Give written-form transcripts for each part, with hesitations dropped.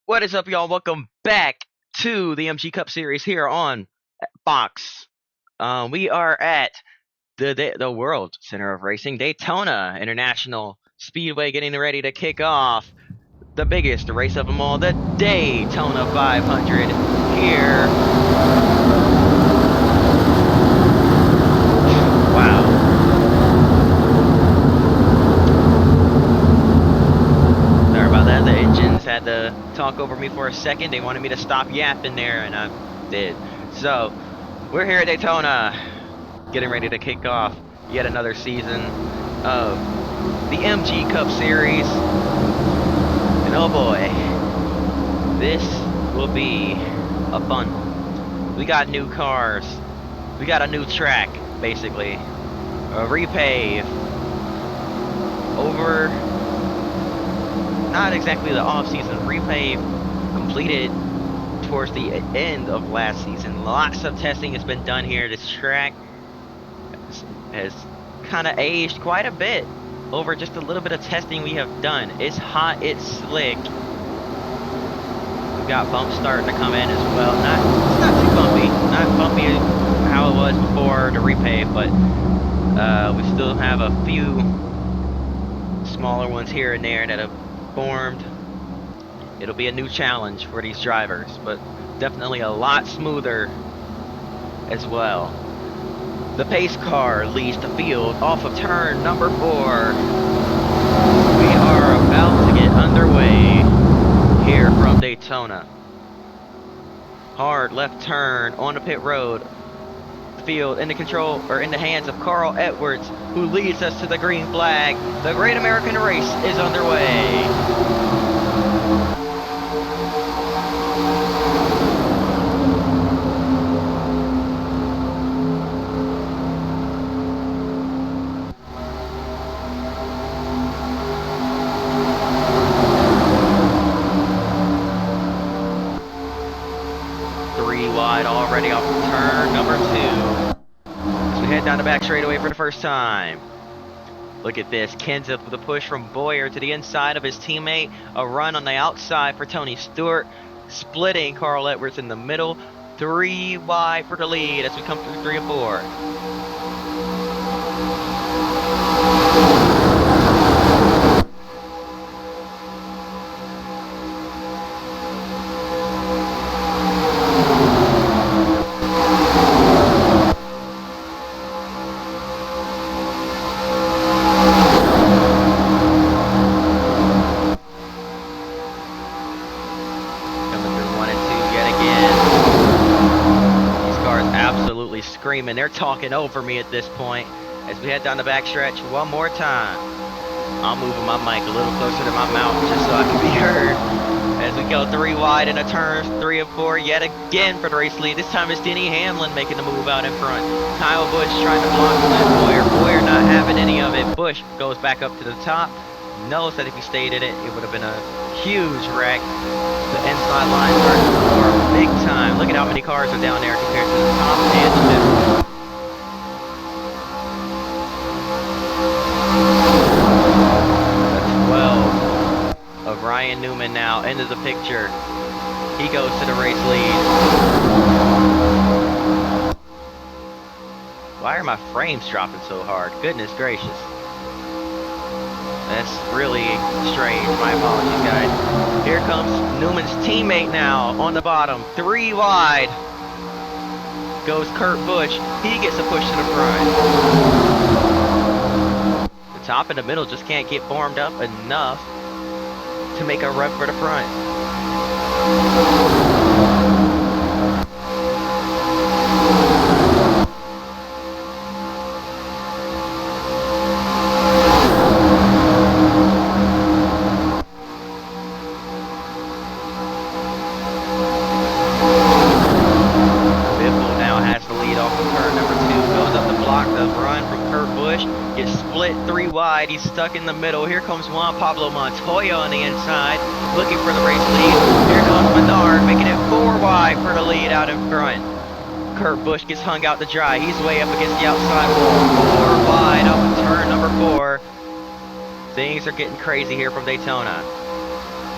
What is up, y'all? Welcome back to the MG Cup Series here on Fox. We are at the World Center of Racing, Daytona International Speedway, getting ready to kick off the biggest race of them all, the Daytona 500 here. Wow. Sorry about that. The engines had to talk over me for a second. They wanted me to stop yapping there, and I did. So, we're here at Daytona, getting ready to kick off yet another season of the MG Cup Series. And oh boy, this will be a fun one. We got new cars. We got a new track, basically. A repave. Over, not exactly the off-season, repave completed towards the end of last season. Lots of testing has been done here. This track has kind of aged quite a bit over just a little bit of testing we have done. It's hot, it's slick. We've got bumps starting to come in as well. It's not too bumpy. Not bumpy how it was before the repave, but we still have a few smaller ones here and there that have formed. It'll be a new challenge for these drivers, but definitely a lot smoother as well. The pace car leads the field off of turn number 4. We are about to get underway here from Daytona. Hard left turn on the pit road. Field in the control, or in the hands of Carl Edwards, who leads us to the green flag. The Great American Race is underway. Wide already off of turn number 2. As we head down the back straightaway for the first time. Look at this. Kenseth with a push from Boyer to the inside of his teammate. A run on the outside for Tony Stewart. Splitting Carl Edwards in the middle. 3 wide for the lead as we come through 3 and 4. Screaming, they're talking over me at this point as we head down the back stretch one more time. I'm moving my mic a little closer to my mouth just so I can be heard as we go 3 wide in the turns 3 and 4 yet again for the race lead. This time it's Denny Hamlin making the move out in front. Kyle Busch trying to block Boyer. Boyer not having any of it. Busch goes back up to the top. Knows that if he stayed in it, it would have been a huge wreck. The inside line starts to form big time. Look at how many cars are down there compared to the top and the middle. The 12 of Ryan Newman now into the picture. He goes to the race lead. Why are my frames dropping so hard? Goodness gracious. That's really strange. My apologies, guys. Here comes Newman's teammate now on the bottom. 3 wide. Goes Kurt Busch. He gets a push to the front. The top and the middle just can't get formed up enough to make a run for the front. Gets split 3 wide. He's stuck in the middle. Here comes Juan Pablo Montoya on the inside, looking for the race lead. Here comes Menard, making it 4 wide for the lead out in front. Kurt Busch gets hung out to dry. He's way up against the outside wall. 4 wide up in turn number 4. Things are getting crazy here from Daytona.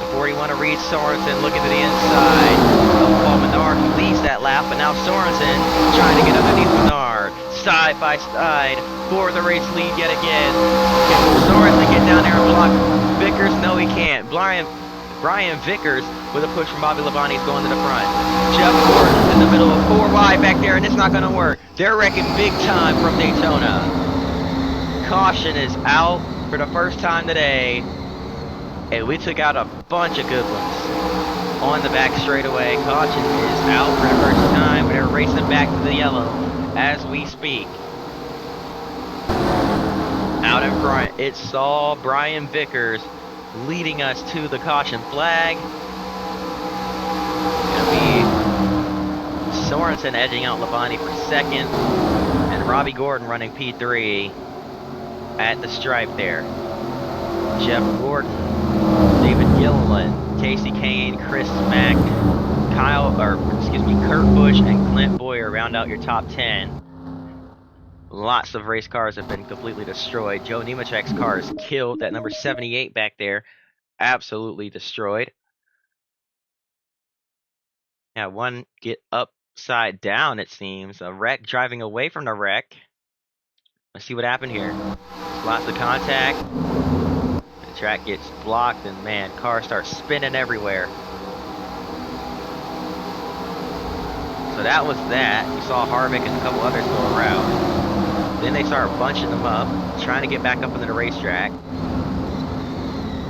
The 41 to Reed Sorensen looking to the inside of Paul Menard, who leads that lap, but now Sorensen trying to get underneath Menard. Side by side for the race lead yet again. Can Sorensen get down there and block Vickers? No, he can't. Brian Vickers with a push from Bobby Labonte's going to the front. Jeff Gordon's in the middle of 4 wide back there, and it's not going to work. They're wrecking big time from Daytona. Caution is out for the first time today, and we took out a bunch of good ones on the back straightaway. Caution is out for the first time, but they're racing back to the yellow as we speak. Out in front, it saw Brian Vickers leading us to the caution flag. It'll be Sorensen edging out Labonte for second, and Robbie Gordon running P3 at the stripe there. Jeff Gordon, David Gilliland, Casey Kane, Chris Mack, Kurt Busch, and Clint Boyer round out your top 10. Lots of race cars have been completely destroyed. Joe Nemechek's car is killed. That number 78 back there, absolutely destroyed. Yeah, one get upside down, it seems. A wreck driving away from the wreck. Let's see what happened here. Lots of contact. The track gets blocked, and man, cars start spinning everywhere. So that was that. You saw Harvick and a couple others go around. Then they start bunching them up, trying to get back up into the racetrack.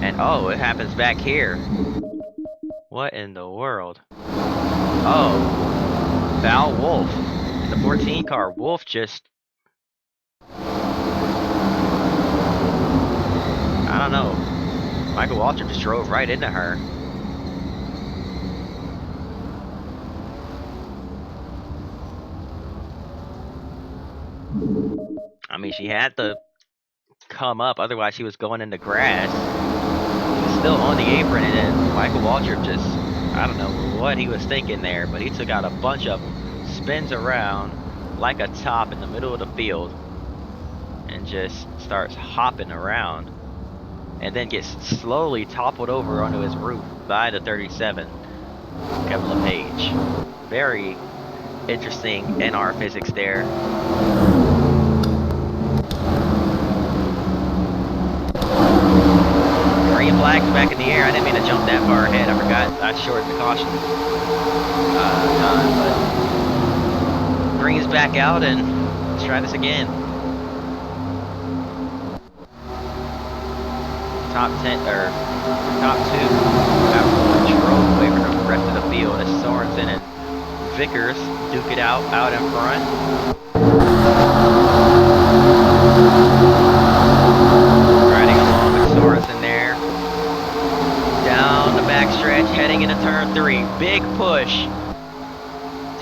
And oh, it happens back here. What in the world? Oh, Val Wolf in the 14 car. Wolf just, I don't know. Michael Waltrip just drove right into her. I mean, she had to come up, otherwise she was going into grass. She was still on the apron, and then Michael Waltrip just, I don't know what he was thinking there, but he took out a bunch of them, spins around like a top in the middle of the field, and just starts hopping around, and then gets slowly toppled over onto his roof by the 37, Kevin LePage. Very interesting NR physics there. Green flags back in the air. I didn't mean to jump that far ahead. I forgot I shortened the caution time, but green's back out, and let's try this again. Top 10 or top 2 absolutely drove away from the rest of the field as Sorensen and Vickers duke it out in front. Riding along with Sorensen there. Down the backstretch, heading into turn 3. Big push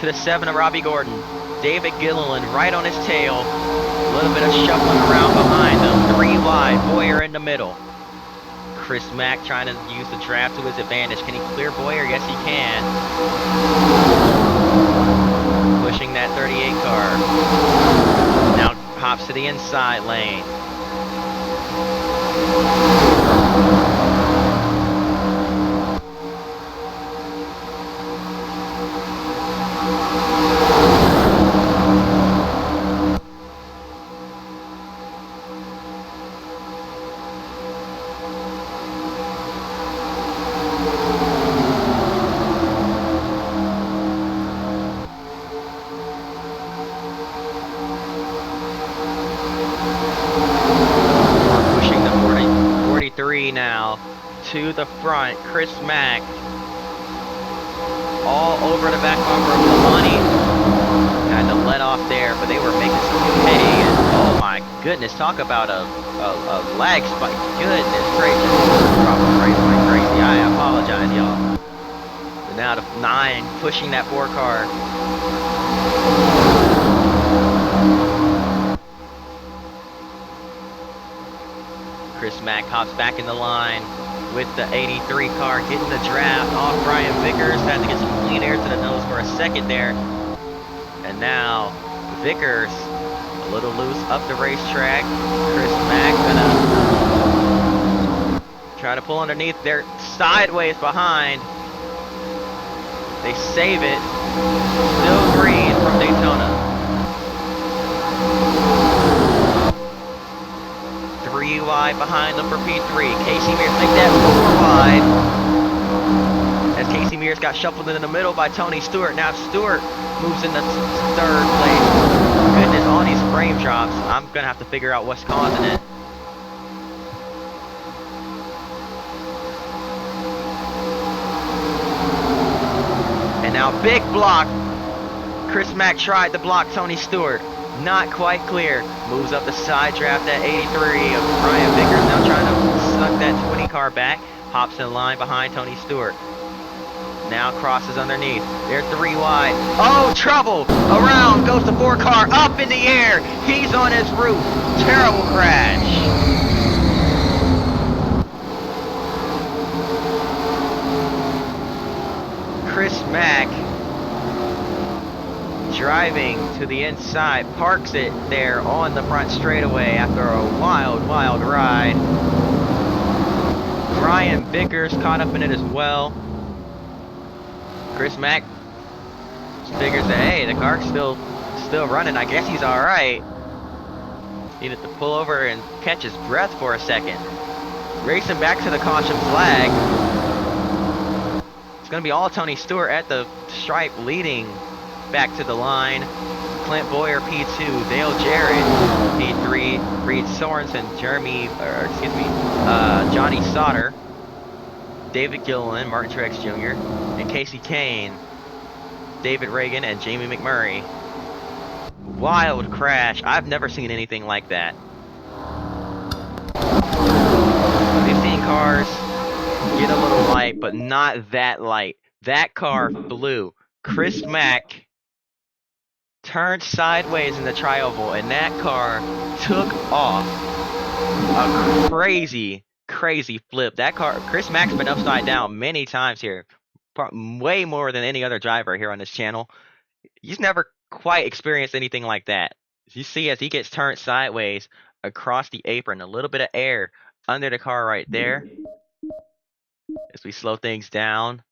to the 7 of Robbie Gordon. David Gilliland right on his tail. A little bit of shuffling around behind him. 3 wide, Boyer in the middle. Chris Mack trying to use the draft to his advantage. Can he clear Boyer? Yes, he can. Pushing that 38 car. Now hops to the inside lane. Now to the front, Chris Mack all over the back bumper of Labonte. Had to let off there, but they were making some hay, and oh my goodness, talk about a lag spike. Goodness gracious, probably race like crazy. I apologize, y'all. But now the 9 pushing that 4 car. Chris Mack hops back in the line with the 83 car, getting the draft off Brian Vickers. Had to get some clean air to the nose for a second there. And now Vickers a little loose up the racetrack. Chris Mack gonna Try to pull underneath. They're sideways behind. They save it. Still green from Daytona. 3 wide behind them for P3. Casey Mears make that 4 wide. As Casey Mears got shuffled in the middle by Tony Stewart. Now Stewart moves into 3rd place. Goodness, all these frame drops. I'm going to have to figure out what's causing it. And now big block. Chris Mack tried to block Tony Stewart. Not quite clear. Moves up the side draft at 83 of Ryan Vickers. Now trying to suck that 20 car back. Hops in line behind Tony Stewart. Now crosses underneath. They're 3 wide. Oh, trouble! Around goes the 4 car. Up in the air. He's on his roof. Terrible crash. Chris Mack driving to the inside, parks it there on the front straightaway after a wild ride. Ryan Vickers caught up in it as well. Chris Mack figures that, hey, the car's still running. I guess he's all right. Needed to pull over and catch his breath for a second. Racing back to the caution flag. It's going to be all Tony Stewart at the stripe leading back to the line. Clint Boyer P2, Dale Jarrett P3, Reed Sorensen, Johnny Sauter, David Gilliland, Martin Truex Jr., and Casey Kane, David Reagan, and Jamie McMurray. Wild crash. I've never seen anything like that. We've seen cars get a little light, but not that light. That car flew. Chris Mack turned sideways in the tri-oval, and that car took off. A crazy flip. That car, Chris Mack's been upside down many times here. Way more than any other driver here on this channel. He's never quite experienced anything like that. You see as he gets turned sideways across the apron, a little bit of air under the car right there. As we slow things down.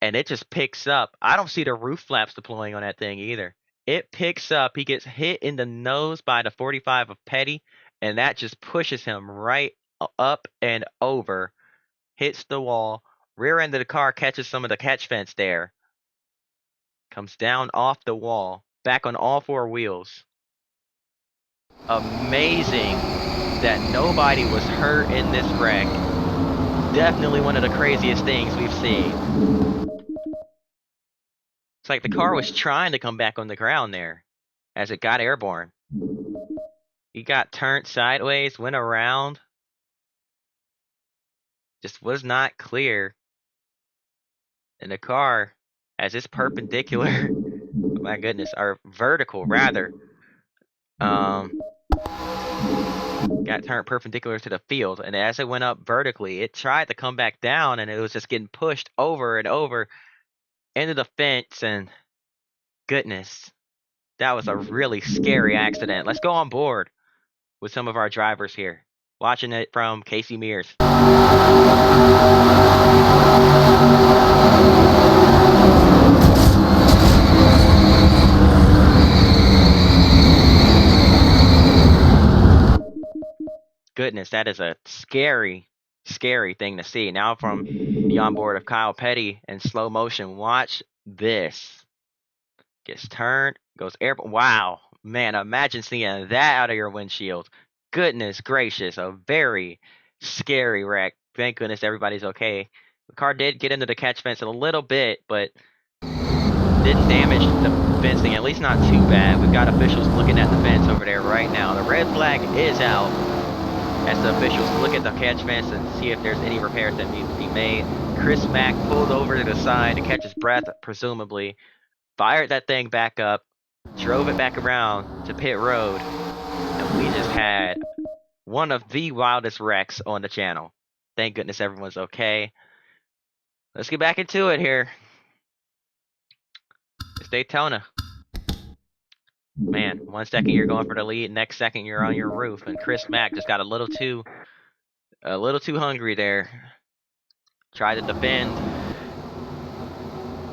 And it just picks up. I don't see the roof flaps deploying on that thing either. It picks up. He gets hit in the nose by the 45 of Petty. And that just pushes him right up and over. Hits the wall. Rear end of the car catches some of the catch fence there. Comes down off the wall. Back on all 4 wheels. Amazing that nobody was hurt in this wreck. Definitely one of the craziest things we've seen. It's like the car was trying to come back on the ground there as it got airborne. He got turned sideways, went around. Just was not clear. And the car, as it's perpendicular, oh my goodness, or vertical rather, got turned perpendicular to the field, and as it went up vertically, it tried to come back down, and it was just getting pushed over and over into the fence, and goodness, that was a really scary accident. Let's go on board with some of our drivers here, watching it from Casey Mears. Goodness, that is a scary thing to see. Now from the onboard of Kyle Petty in slow motion, watch this. Gets turned, goes airborne. Wow, man, imagine seeing that out of your windshield. Goodness gracious, a very scary wreck. Thank goodness everybody's okay. The car did get into the catch fence a little bit, but didn't damage the fencing, at least not too bad. We've got officials looking at the fence over there right now. The red flag is out as the officials look at the catch fence and see if there's any repairs that need to be made. Chris Mack pulled over to the side to catch his breath, presumably. Fired that thing back up, drove it back around to pit road, and we just had one of the wildest wrecks on the channel. Thank goodness everyone's okay. Let's get back into it here. It's Daytona. Man, 1 second you're going for the lead, next second you're on your roof, and Chris Mack just got a little too A little too hungry there. Tried to defend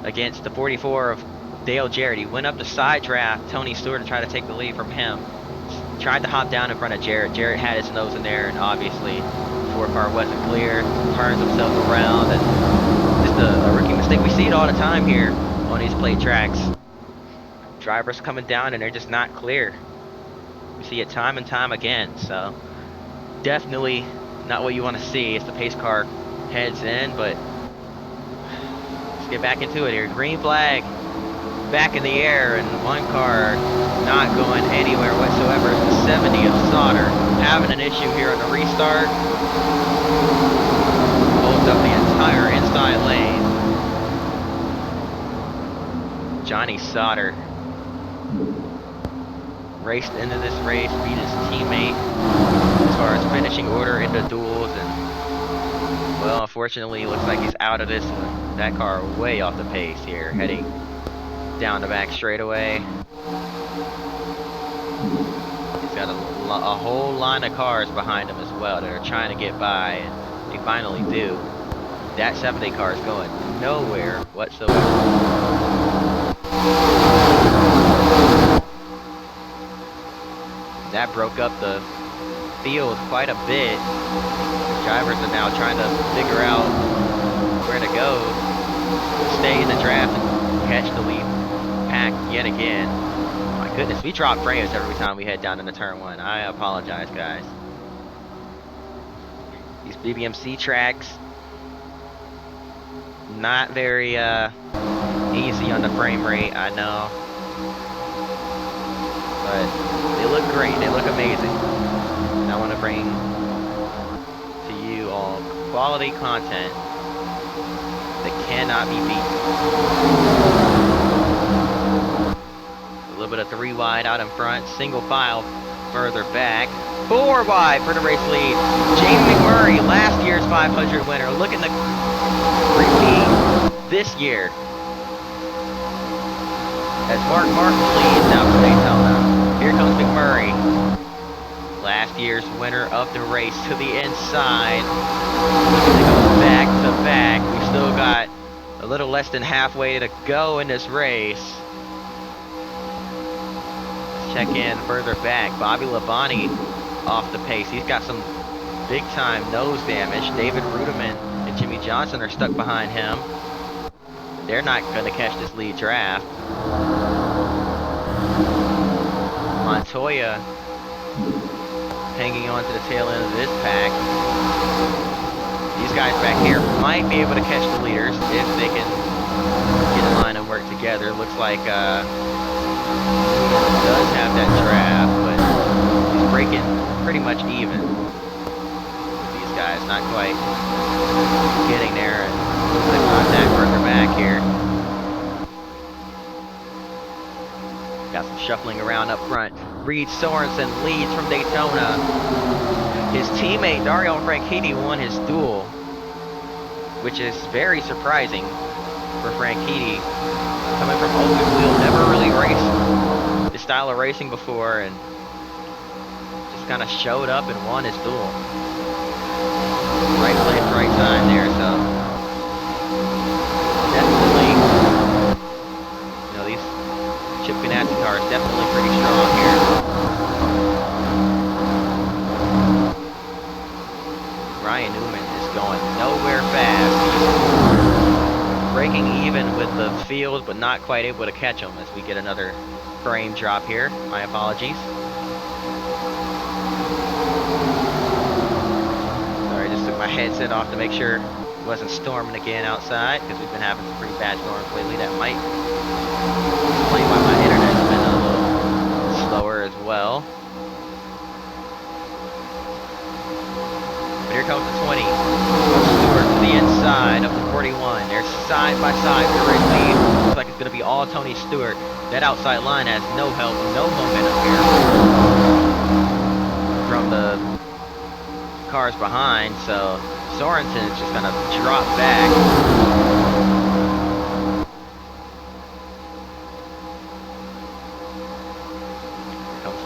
against the 44 of Dale Jarrett. He went up to side draft Tony Stewart to try to take the lead from him. Tried to hop down in front of Jarrett. Jarrett had his nose in there, and obviously the 4 car wasn't clear. Turns himself around, and just a rookie mistake. We see it all the time here on these plate tracks. Drivers coming down, and they're just not clear. We see it time and time again, so definitely not what you want to see as the pace car heads in, but let's get back into it here. Green flag back in the air, and one car not going anywhere whatsoever. It's the 70 of Sauter having an issue here on the restart. Holds up the entire inside lane. Johnny Sauter raced into this race, beat his teammate as far as finishing order into duels, and well, unfortunately, looks like he's out of this one. That car way off the pace here, heading down the back straightaway. He's got a whole line of cars behind him as well that are trying to get by, and they finally do. That 70 car is going nowhere whatsoever. That broke up the field quite a bit. The drivers are now trying to figure out where to go to stay in the draft and catch the lead pack yet again. Oh my goodness, we drop frames every time we head down into turn 1. I apologize, guys. These BBMC tracks, not very easy on the frame rate, I know. But they look great, they look amazing. And I want to bring to you all quality content that cannot be beaten. A little bit of 3 wide out in front, single file further back. 4 wide for the race lead. Jamie McMurray, last year's 500 winner, looking to repeat this year as Mark Martin leads out for Daytona. Here comes McMurray, last year's winner of the race, to the inside. Looking to go back to back. We've still got a little less than halfway to go in this race. Let's check in further back. Bobby Labonte off the pace. He's got some big time nose damage. David Ruderman and Jimmy Johnson are stuck behind him. They're not going to catch this lead draft. Montoya hanging on to the tail end of this pack. These guys back here might be able to catch the leaders if they can get in line and work together. Looks like does have that draft, but he's breaking pretty much even. These guys not quite getting there, and the contact further back here. Got some shuffling around up front. Reed Sorensen leads from Daytona. His teammate Dario Franchitti won his duel, which is very surprising for Franchitti. Coming from open wheel, never really raced this style of racing before, and just kind of showed up and won his duel. Right place, right time there, so definitely, you know, these Chip Ganassi car is definitely pretty strong here. Ryan Newman is going nowhere fast. He's breaking even with the field, but not quite able to catch him as we get another frame drop here. My apologies. Sorry, I just took my headset off to make sure it wasn't storming again outside, because we've been having some pretty bad storms lately. That might explain why my internet's been a little slower as well. But here comes the 20. Stewart to the inside of the 41. They're side by side for the race lead. Looks like it's going to be all Tony Stewart. That outside line has no help, no momentum here from the cars behind. So Sorensen is just going to drop back.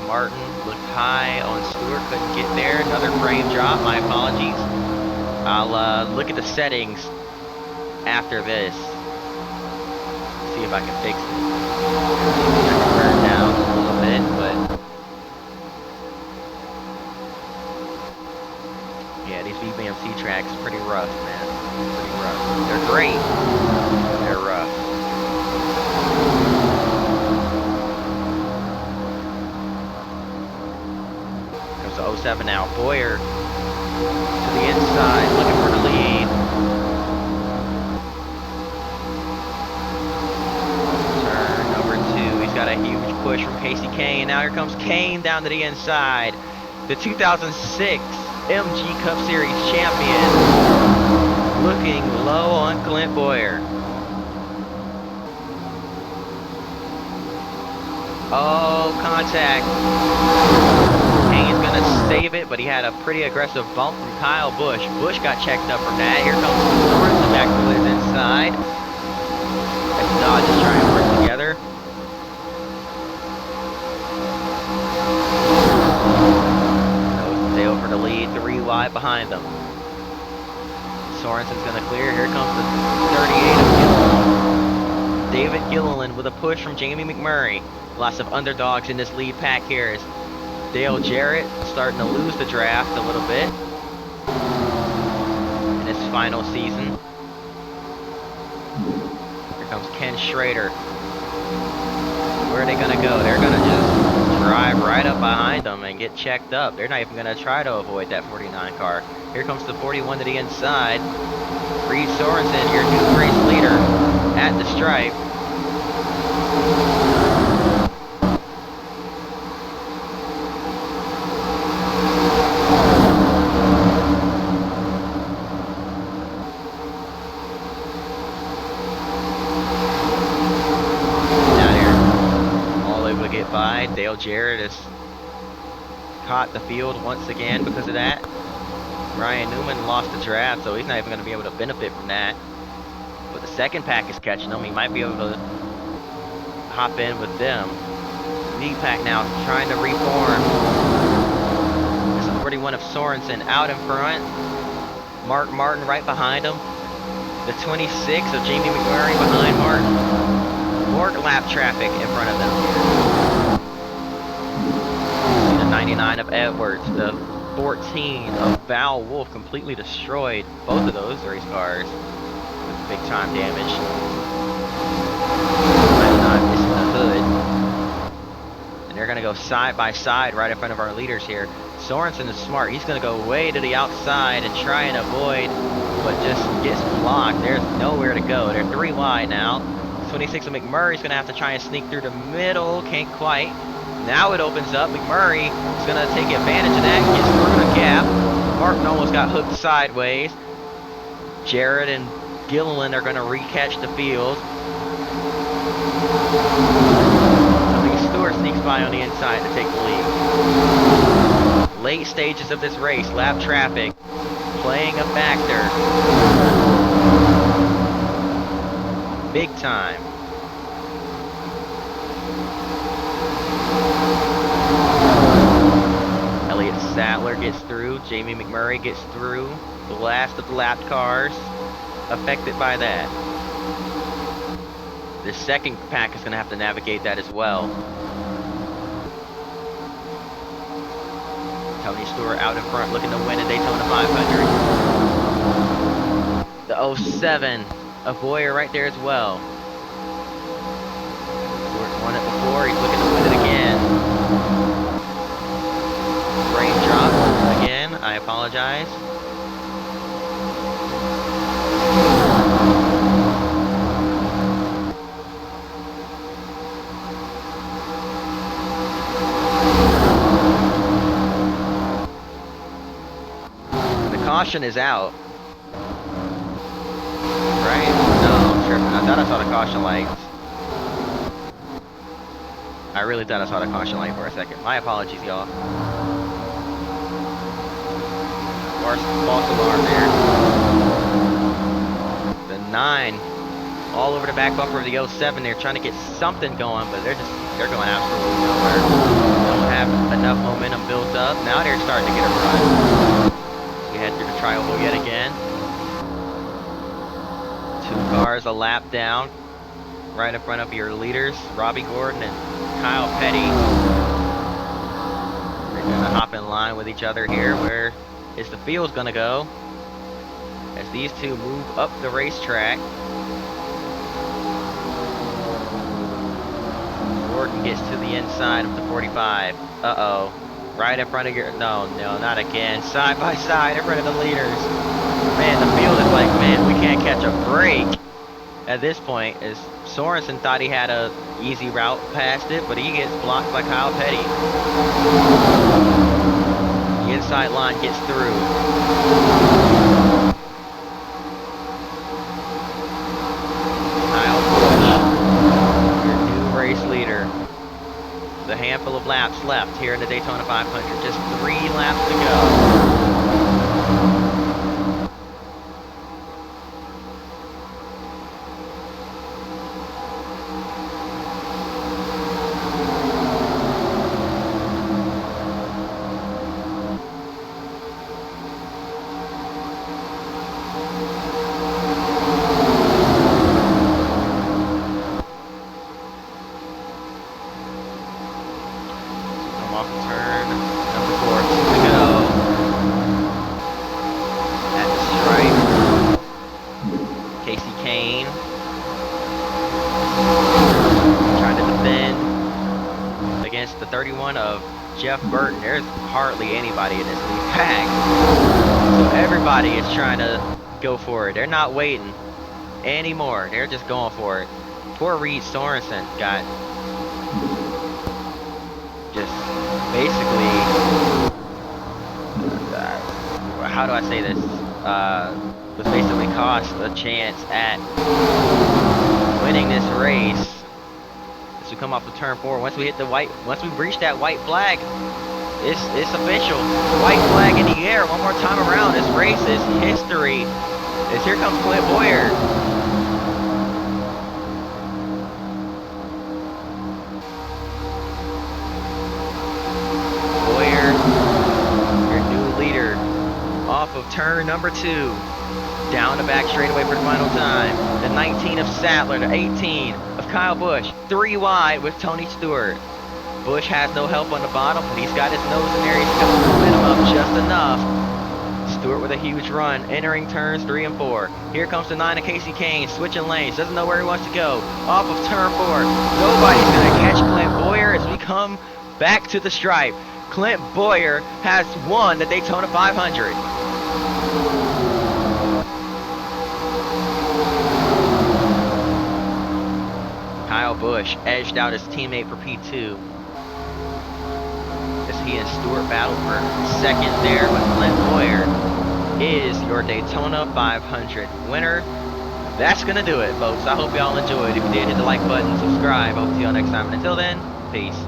Martin looked high on Stewart, couldn't get there. Another frame drop. My apologies. I'll look at the settings after this. See if I can fix it. I can turn it down a little bit, but yeah, these VBMC tracks are pretty rough, man. Pretty rough. They're great. They're rough. Comes the 07 now. Boyer to the inside, looking for the lead. Turn number 2. He's got a huge push from Casey Kane. Now here comes Kane down to the inside. The 2006 MG Cup Series champion, looking low on Clint Boyer. Oh, contact. Kane's gonna save it, but he had a pretty aggressive bump from Kyle Busch. Busch got checked up from that. Here comes Sorensen back to his inside. As the Dodges try and work together. They over the lead, 3 wide behind them. Sorensen's gonna clear. Here comes the 38 of Gilliland. David Gilliland with a push from Jamie McMurray. Lots of underdogs in this lead pack here. Is Dale Jarrett starting to lose the draft a little bit in his final season. Here comes Ken Schrader. Where are they gonna go? They're gonna just drive right up behind them and get checked up. They're not even gonna try to avoid that 49 car. Here comes the 41 to the inside. Reed Sorensen, your new race leader at the stripe. By Dale Jarrett has caught the field once again because of that. Ryan Newman lost the draft, so he's not even going to be able to benefit from that. But the second pack is catching him. He might be able to hop in with them. Lead pack now trying to reform. This is 41 of Sorensen out in front. Mark Martin right behind him. The 26 of Jamie McMurray behind Martin. More lap traffic in front of them. 99 of Edwards, the 14 of Val Wolf completely destroyed both of those race cars with big time damage. 99 missing the hood. And they're going to go side by side right in front of our leaders here. Sorensen is smart. He's going to go way to the outside and try and avoid, but just gets blocked. There's nowhere to go. They're 3 wide now. 26 of McMurray's going to have to try and sneak through the middle. Can't quite. Now it opens up. McMurray is going to take advantage of that. Gets through the gap. Martin almost got hooked sideways. Jarrett and Gilliland are going to recatch the field. Stewart sneaks by on the inside to take the lead. Late stages of this race. Lap traffic playing a factor. Big time. Elliott Sadler gets through. Jamie McMurray gets through. The last of the lapped cars affected by that. The second pack is going to have to navigate that as well. Tony Stewart out in front looking to win a Daytona 500. The 07 of Boyer right there as well. Stewart's won it before. He's looking to win it again. Frame drop again. I apologize. The caution is out. Right? No, I'm tripping. I thought I saw the caution lights. I really thought I saw the caution light for a second. My apologies, y'all. False alarm there. The 9 all over the back bumper of the 07. They're trying to get something going, but they're going absolutely nowhere. Don't have enough momentum built up. Now they're starting to get a run. We head through the tri-oval yet again. 2 cars a lap down, right in front of your leaders, Robbie Gordon and Kyle Petty. They're gonna hop in line with each other here. Where is the field gonna go? As these two move up the racetrack. Gordon gets to the inside of the 45. Uh-oh. Right in front of your... No, not again. Side by side in front of the leaders. Man, the field is like, man, we can't catch a break at this point. As Sorensen thought he had a easy route past it, but he gets blocked by Kyle Petty. The inside line gets through. Kyle Busch, your new race leader. The handful of laps left here in the Daytona 500. Just 3 laps to go. Off turn number 4, 2 to go. At the stripe, Casey Kane trying to defend against the 31 of Jeff Burton. There's hardly anybody in this lead pack, so everybody is trying to go for it. They're not waiting anymore. They're just going for it. Poor Reed Sorensen got just basically, how do I say this? Was basically cost a chance at winning this race. As we come off of turn 4, once we hit the white, once we reach that white flag, it's official. White flag in the air one more time around. This race is history. As here comes Clint Boyer. Off of turn number 2, down the back straightaway for the final time. The 19 of Sadler, the 18 of Kyle Busch, 3 wide with Tony Stewart. Busch has no help on the bottom, but he's got his nose in there. He's got the momentum up just enough. Stewart with a huge run, entering turns 3 and 4. Here comes the 9 of Casey Kane, switching lanes, doesn't know where he wants to go. Off of turn 4, nobody's gonna catch Clint Boyer as we come back to the stripe. Clint Boyer has won the Daytona 500. Kyle Busch edged out his teammate for P2 as he and Stewart battled for second there, but Clint Boyer is your Daytona 500 winner. That's gonna do it, folks. I hope y'all enjoyed. If you did, hit the like button, subscribe. I'll see y'all next time, and until then, peace.